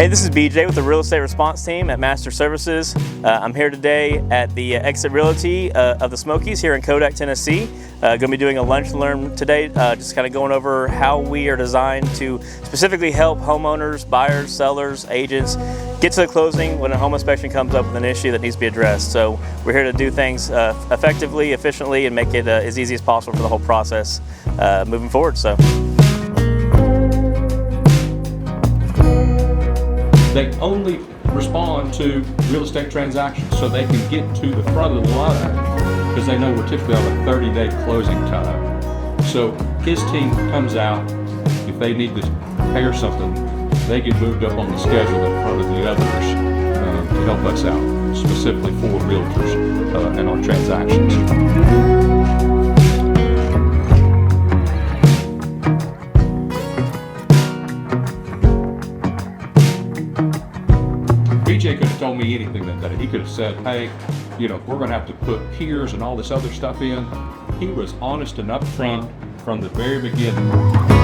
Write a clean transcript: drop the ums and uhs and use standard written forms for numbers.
this is BJ with the Real Estate Response Team at Master Services. I'm here today at the Exit Realty of the Smokies here in Kodak, Tennessee. Going to be doing a lunch and learn today, just kind of going over how we are designed to specifically help homeowners, buyers, sellers, agents get to the closing when a home inspection comes up with an issue that needs to be addressed. So we're here to do things effectively, efficiently, and make it as easy as possible for the whole process moving forward. So. They only respond to real estate transactions so they can get to the front of the line because they know we're typically on a 30-day closing time. So his team comes out, if they need to repair something, they get moved up on the schedule in front of the others to help us out, specifically for realtors and our transactions. BJ could have told me anything that day. He could have said, hey, we're going to have to put piers and all this other stuff in. He was honest and upfront from the very beginning.